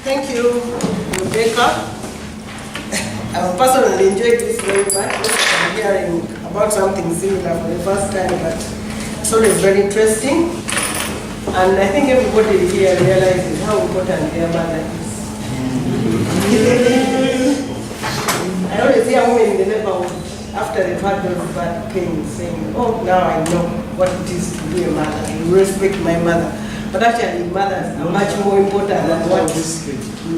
Thank you, Rebecca. I personally enjoyed this very much. I'm hearing about something similar for the first time, but it's always very interesting. And I think everybody here realizes how important their mother is. I always hear women in the neighborhood, after they've had those bad pains, saying, oh, now I know what it is to be a mother. I respect my mother. But actually, mothers are much more important than what you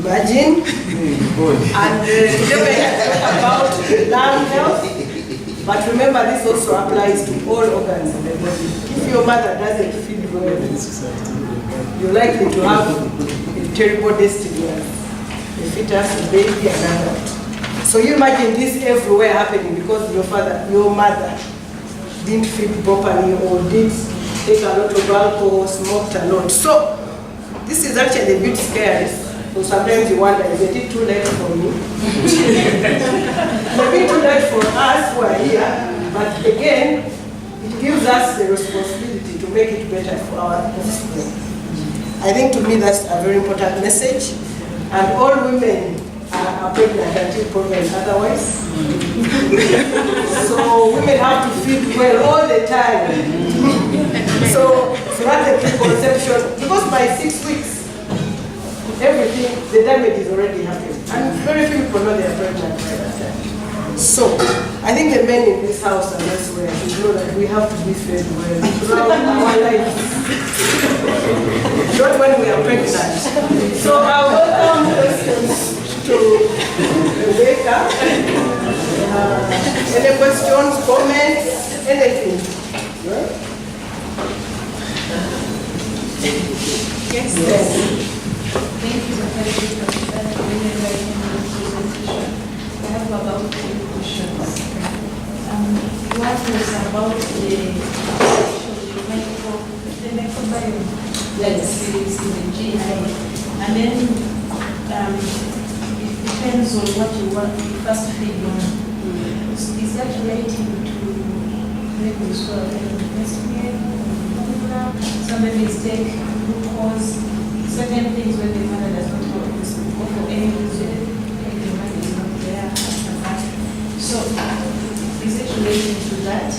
imagine. And today we talk about lung health. But remember, this also applies to all organs in the body. If your mother doesn't feed well, you're likely to have a terrible destiny as a fetus, a baby, and adult. So you imagine this everywhere happening because your mother didn't feed properly or did take a lot of alcohol, smoked a lot. So this is actually a bit scary. So sometimes you wonder, is it too late for me? Maybe too late for us who are here, but again, it gives us the responsibility to make it better for our offspring. I think to me that's a very important message, and all women are pregnant until proven otherwise. So women have to feed well all the time. So that's a preconception, because by 6 weeks, everything, the damage is already happening. And very few people know they are pregnant by that time. So I think the men in this house and elsewhere should know that we have to be fed well throughout our lives. Not when we are pregnant. So I welcome questions to Rebecca. Any questions, comments, anything? Yes. Thank you for the presentation. I have about 2 questions. One is about the microbiome that is in the GI, and then it depends on what you want to first feed on. Is that related to maybe some babies take glucose, certain things when the mother does not have this, or for any reason, the mother is not there after that. So, is it related to that?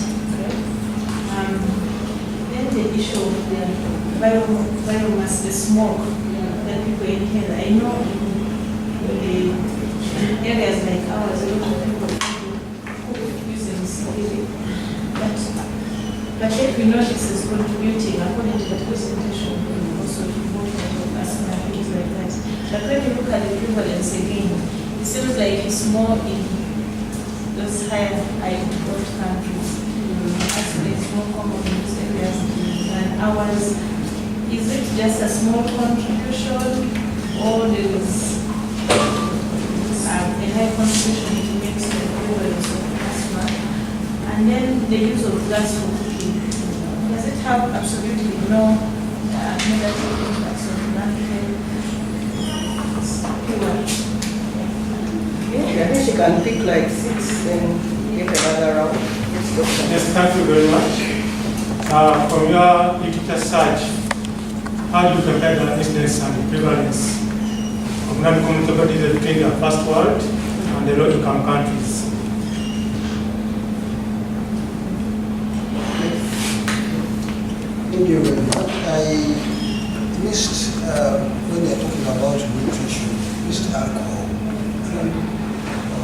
Then the issue of the biomass, the smoke that people inhale. I know in the areas like ours, a lot of people cook using CBD. But if we know this is contributing, according to the presentation, also to both of asthma and things like that. But when you look at the prevalence again, it seems like it's more in those higher growth countries. Asthma is more common in these areas than ours. Is it just a small contribution, or there is a high contribution to mix the prevalence of asthma? And then the use of gas for cooking. Does it have absolutely no negative impacts on lung health? I think she can pick like 6 and get another round. Yes, thank you very much. From your literature search, how do you compare the incidence and prevalence of non-communicable disease between the first world and the low-income countries? Thank you very much. I missed, when you're talking about nutrition, missed alcohol. I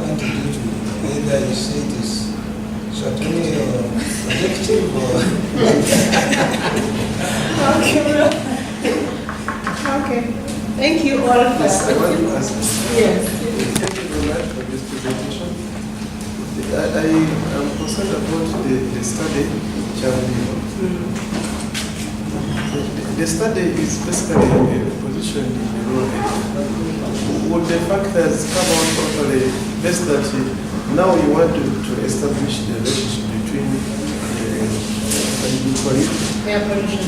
want to do to whether you say it is subjective or objective or... Okay. Thank you all for Yes, I want to ask. Yes. Thank you very much for this presentation. I am concerned about the study, The study is basically positioned in the wrong area. Would the factors come out properly? Best that now you want to establish the relationship between Air pollution.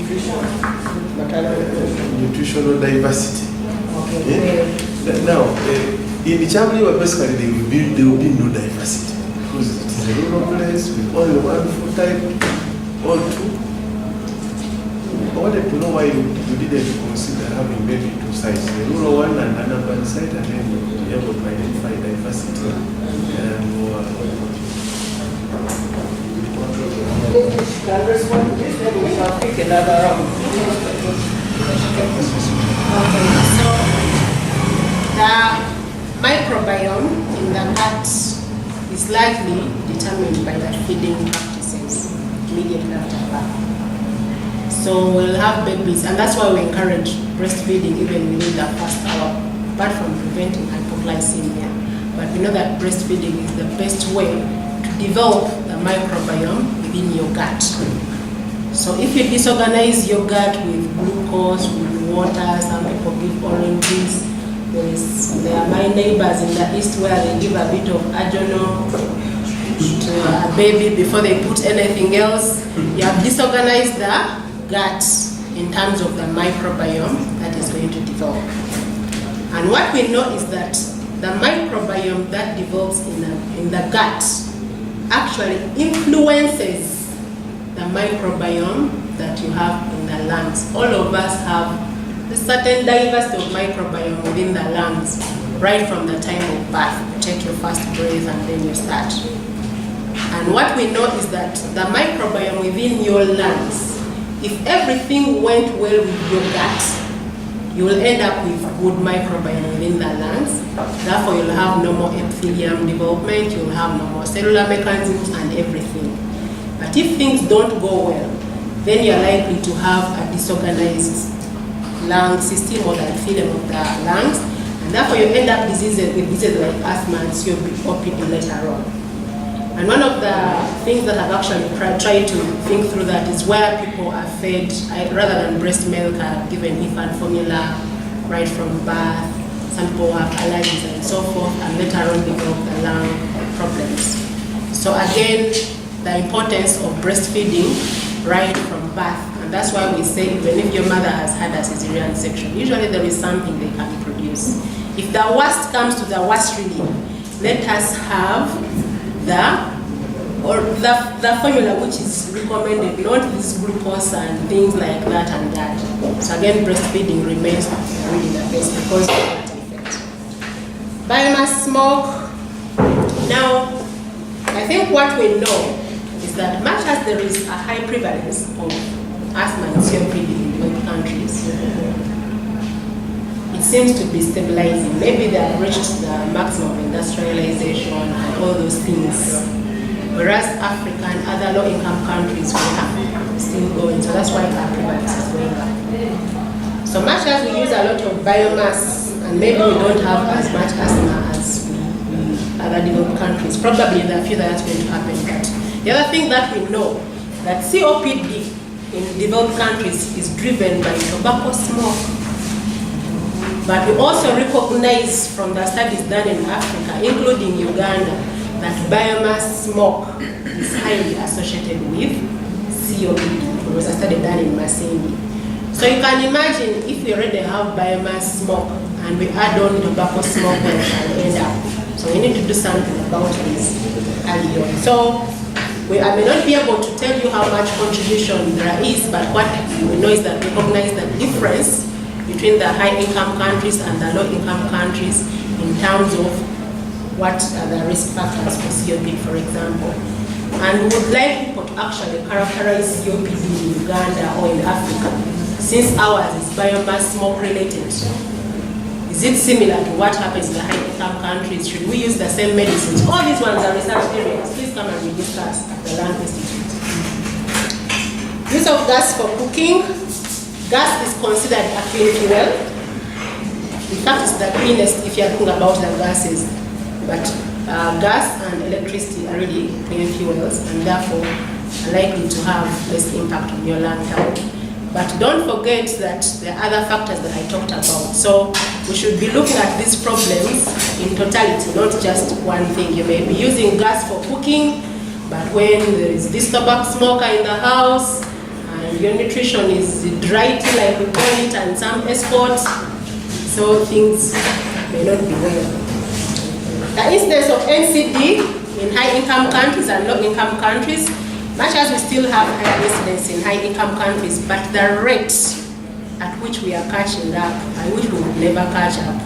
you call it nutritional diversity. Okay. Now, in Chamli, basically there will be no diversity because it is a rural place with only one food type or two. wanted to know why you didn't consider having maybe two sides, the rural one and an urban side, and then you'll be able to identify diversity. Can respond to this, then we shall pick another round. Okay, so the microbiome in the gut is likely determined by the feeding practices immediately after birth. So we'll have babies, and that's why we encourage breastfeeding even within the first hour, apart from preventing hypoglycemia. But we know that breastfeeding is the best way to develop the microbiome within your gut. So if you disorganize your gut with glucose, with water, some people give oranges. There are my neighbors in the east where they give a bit of adrenal to a baby before they put anything else. You have disorganized the gut in terms of the microbiome that is going to develop. And what we know is that the microbiome that develops in the gut actually influences the microbiome that you have in the lungs. All of us have a certain diversity of microbiome within the lungs right from the time of birth. You take your first breath and then you start. And what we know is that the microbiome within your lungs, if everything went well with your gut, you will end up with good microbiome within the lungs. Therefore, you'll have normal epithelium development, you'll have normal cellular mechanisms and everything. But if things don't go well, then you're likely to have a disorganized lung system or the epithelium of the lungs, and therefore you end up with diseases like asthma and COPD later on. And one of the things that I've actually tried to think through that is where people are fed, rather than breast milk, are given infant formula right from birth. Some people have allergies and so forth, and later on develop the lung problems. So again, the importance of breastfeeding right from birth. And that's why we say even if your mother has had a cesarean section, usually there is something they can produce. If the worst comes to the worst really, let us have the formula which is recommended, not this glucose and things like that and that. So again, breastfeeding remains really the best because of that effect. Biomass smoke. Now, I think what we know is that much as there is a high prevalence of asthma and COPD in developed countries, it seems to be stabilizing. Maybe they have reached the maximum of industrialization and all those things. Whereas Africa and other low-income countries are still going, so that's why our prevalence is going up. So much as we use a lot of biomass, and maybe we don't have as much asthma as other developed countries, probably in the future that's going to happen. But the other thing that we know, that COPD in developed countries is driven by tobacco smoke. But we also recognize from the studies done in Africa, including Uganda, that biomass smoke is highly associated with COPD. It was a study done in Masindi. So you can imagine if we already have biomass smoke and we add on tobacco smoke, where we shall end up. So we need to do something about this early on. So I may not be able to tell you how much contribution there is, but what we know is that we recognize the difference between the high-income countries and the low-income countries in terms of what are the risk factors for COPD, for example. And we would like people to actually characterize COPD in Uganda or in Africa, since ours is biomass smoke related. Is it similar to what happens in the high-income countries? Should we use the same medicines? All these ones are research areas. Please come and we discuss at the Land Institute. Use of gas for cooking. Gas is considered a clean fuel. In fact, it's the cleanest if you're talking about the gases. But gas and electricity are really clean fuels and therefore are likely to have less impact on your lung health. But don't forget that there are other factors that I talked about. So we should be looking at these problems in totality, not just one thing. You may be using gas for cooking, but when there is this tobacco smoker in the house, and your nutrition is driety, like we call it, and some escorts, so things may not be well. The incidence of NCD in high-income countries and low-income countries Much as we still have higher incidence in high-income countries, but the rate at which we are catching up, I wish we would never catch up.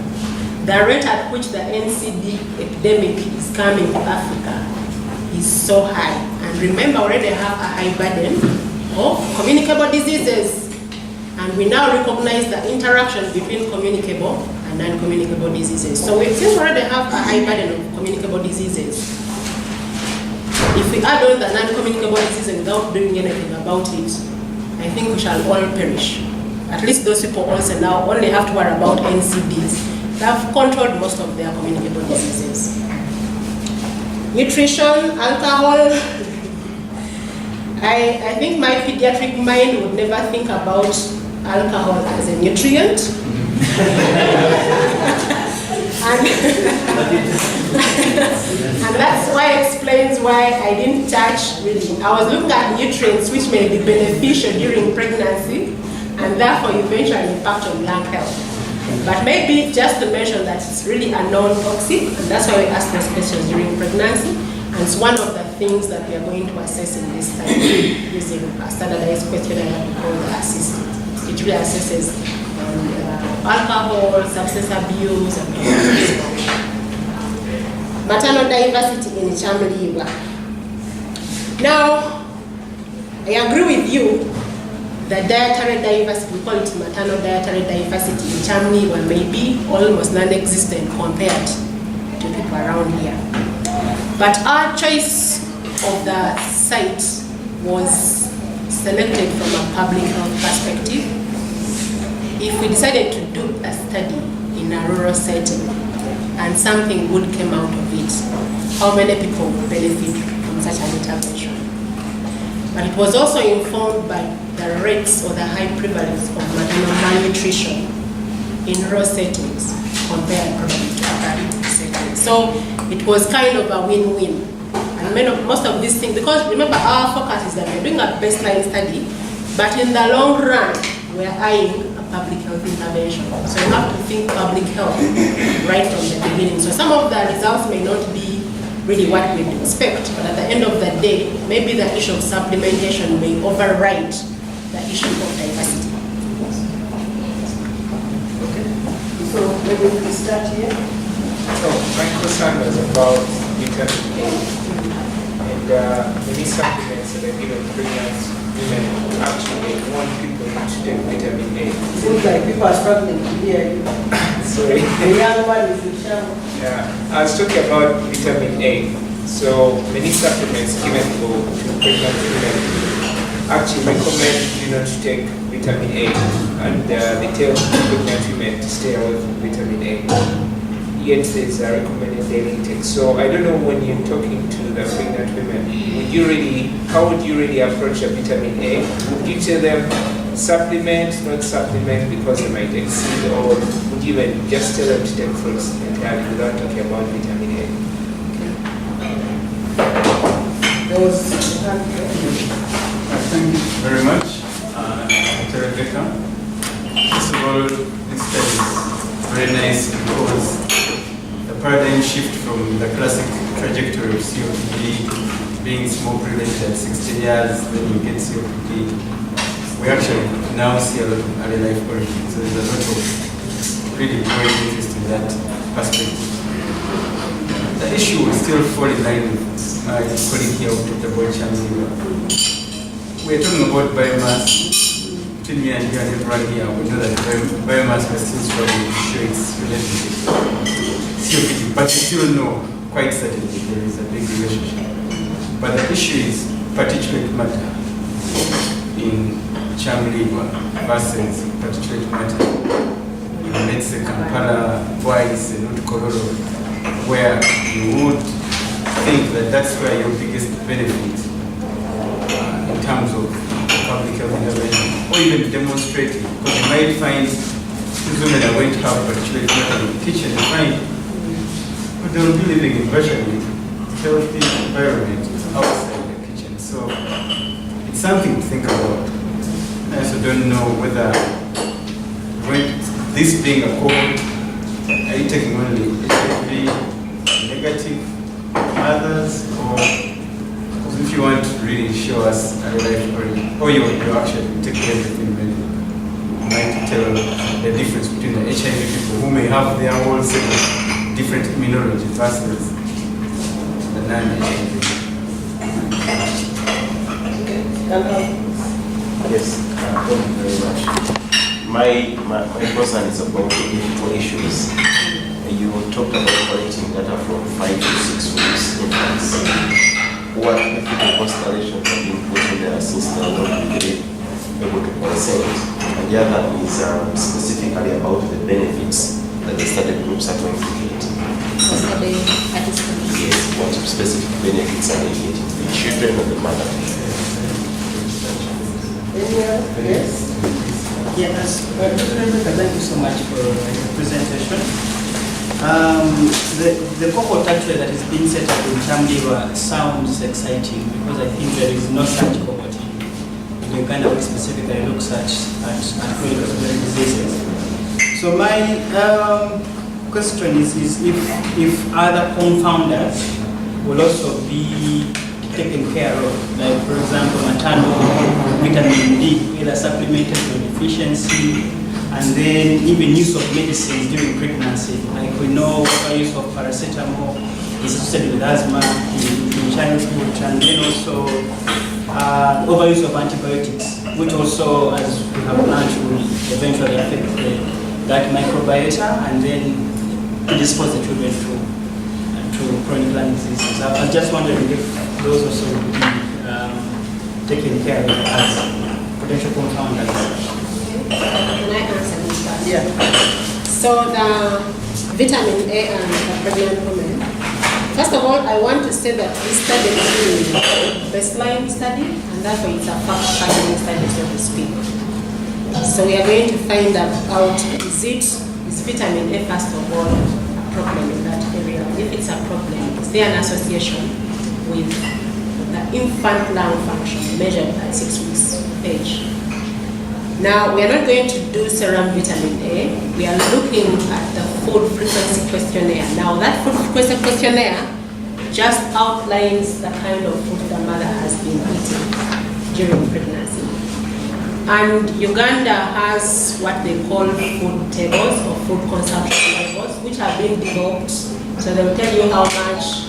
The rate at which the NCD epidemic is coming to Africa is so high. And remember, we already have a high burden of communicable diseases. And we now recognize the interaction between communicable and non-communicable diseases. So since we already have a high burden of communicable diseases, if we add on the non-communicable diseases without doing anything about it, I think we shall all perish. At least those people also now only have to worry about NCDs. They have controlled most of their communicable diseases. Nutrition, alcohol. I think my pediatric mind would never think about alcohol as a nutrient. And that's why it explains why I didn't touch really. I was looking at nutrients which may be beneficial during pregnancy and therefore eventually impact on lung health. But maybe just to mention that it's really a non-toxic, and that's why we ask those questions during pregnancy. And it's one of the things that we are going to assess in this study using a standardized questionnaire called the ASSIST. It really assesses alcohol, substance abuse, and maternal diversity in Chamliwa. Now, I agree with you. The dietary diversity, we call it maternal dietary diversity in Chamliwa, may be almost non-existent compared to people around here. But our choice of the site was selected from a public health perspective. If we decided to do a study in a rural setting and something good came out of it, how many people would benefit from such an intervention? But it was also informed by the rates or the high prevalence of maternal malnutrition in rural settings compared probably to urban settings. So it was kind of a win-win. And most of these things, because remember our focus is that we're doing a baseline study, but in the long run, we're eyeing a public health intervention. So you have to think public health right from the beginning. So some of the results may not be really what we'd expect, but at the end of the day, maybe the issue of supplementation may override the issue of diversity. Okay. So maybe we start here. So my concern was about vitamin A, and many supplements that are given pregnant women actually want people to take vitamin A. Seems like people are struggling to hear you. Sorry. The young one is in shower. Yeah, I was talking about vitamin A. So many supplements given to pregnant women actually recommend to take vitamin A, and they tell pregnant women to stay away from vitamin A. Yet there's a recommended daily intake. So I don't know, when you're talking to the pregnant women, how would you really approach a vitamin A? Would you tell them supplement, not supplement because they might exceed, or would you even just tell them to take fruits entirely without talking about vitamin A? There was Thank you very much, Dr. Rebecca. First of all, this study is very nice because the paradigm shift from the classic trajectory of COPD being small prevalent at 16 years, then you get COPD. We actually now see a lot of early life origin, so there's a lot of really great interest in that perspective. The issue will still fall in line with my colleague here who talked about Chamliwa. We're talking about biomass. Between me and you and everyone here, we know that biomass is still struggling to show its relationship to COPD, but we still know quite certainly there is a big relationship. But the issue is particulate matter in Chamliwa versus particulate matter in, let's say, Kampala, Boise, North Kololo, where you would think that that's where your biggest benefit in terms of public health intervention, or even demonstrating, because you might find these women are going to have particulate matter in the kitchen and find, but they will be living in virtually healthy environment outside the kitchen. So it's something to think about. I also don't know whether, this being a cohort, are you taking only HIV negative others, or because if you want to really show us a life story, or you actually take everything really, you might tell the difference between the HIV people who may have their whole set of different immunology versus the non-HIV. Yes, thank you very much. My concern is about the ethical issues. You talked about collecting data from 5 to 6 weeks infants. What ethical considerations have been put in there since they are not really able to consent? And the other is specifically about the benefits that the study groups are going to get. Yes, what specific benefits are they getting? The children and the mother. Yes? Yes, thank you so much for the presentation. The cohort actually that is being set up in Chamdiwa sounds exciting because I think there is no such cohort in Uganda which specifically looks at chronic respiratory diseases. So my question is if other confounders will also be taken care of, like for example maternal vitamin D, either supplemented for deficiency, and then even use of medicines during pregnancy. Like we know use of paracetamol is associated with asthma in childhood, and then also overuse of antibiotics, which also, as we have learned, will eventually affect the gut microbiota and then predispose the children to chronic lung diseases. I was just wondering if those also would be taken care of as potential confounders. Can I answer this one? Yeah. So the vitamin A and the pregnant women. First of all, I want to say that this study is a baseline study, and therefore it's a fact-finding study, so to speak. So we are going to find out is vitamin A first of all a problem in that area? If it's a problem, is there an association with the infant lung function measured at 6 weeks of age? Now, we are not going to do serum vitamin A. We are looking at the food frequency questionnaire. Now, that food frequency questionnaire just outlines the kind of food the mother has been eating during pregnancy. And Uganda has what they call food tables or food consumption levels, which have been developed. So they will tell you how much,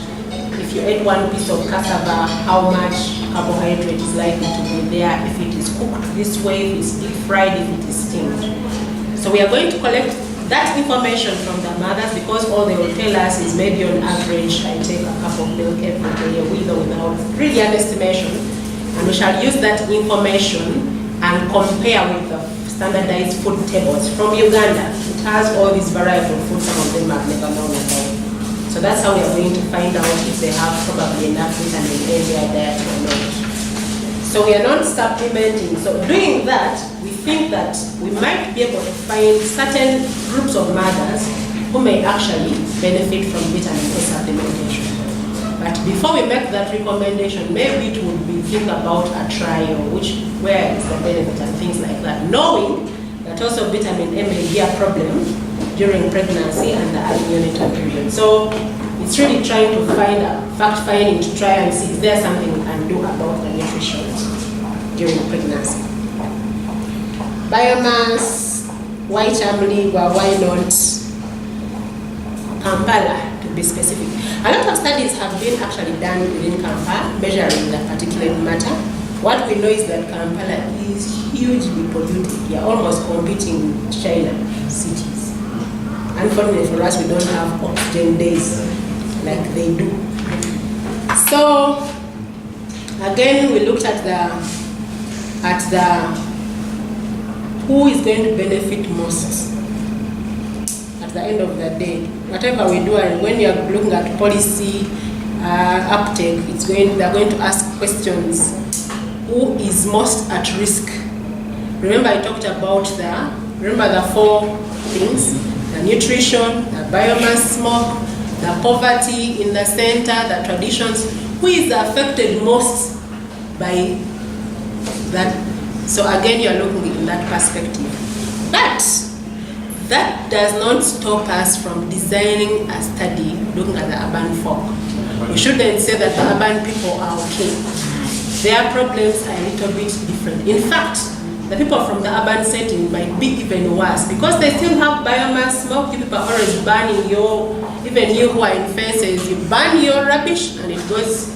if you ate one piece of cassava, how much carbohydrate is likely to be there, if it is cooked this way, if it's deep fried, if it is steamed. So we are going to collect that information from the mothers, because all they will tell us is maybe on average I take a cup of milk every day, with or without, really an estimation. And we shall use that information and compare with the standardized food tables from Uganda. It has all these variety of food, some of them I've never known about. So that's how we are going to find out if they have probably enough vitamin A in their diet or not. So we are not supplementing. So doing that, we think that we might be able to find certain groups of mothers who may actually benefit from vitamin A supplementation. But before we make that recommendation, maybe it would be think about a trial, where is the benefit and things like that, knowing that also vitamin A may be a problem during pregnancy and the early neonatal period. So it's really trying to find a fact-finding to try and see is there something we can do about the nutrition during pregnancy. Biomass, why Chamdiwa, why not Kampala, to be specific. A lot of studies have been actually done within Kampala, measuring the particulate matter. What we know is that Kampala is hugely polluted. We are almost competing with China cities. Unfortunately for us, we don't have oxygen days like they do. So, again, we looked at the who is going to benefit most at the end of the day. Whatever we do, and when you are looking at policy uptake, they're going to ask questions. Who is most at risk? Remember I talked about the 4 things: the nutrition, the biomass smoke, the poverty in the center, the traditions. Who is affected most by that? So again, you are looking in that perspective. But that does not stop us from designing a study looking at the urban folk. We shouldn't say that the urban people are okay. their problems are a little bit different. In fact, the people from the urban setting might be even worse because they still have biomass smoke. You people are always burning even you who are in fences, you burn your rubbish and it goes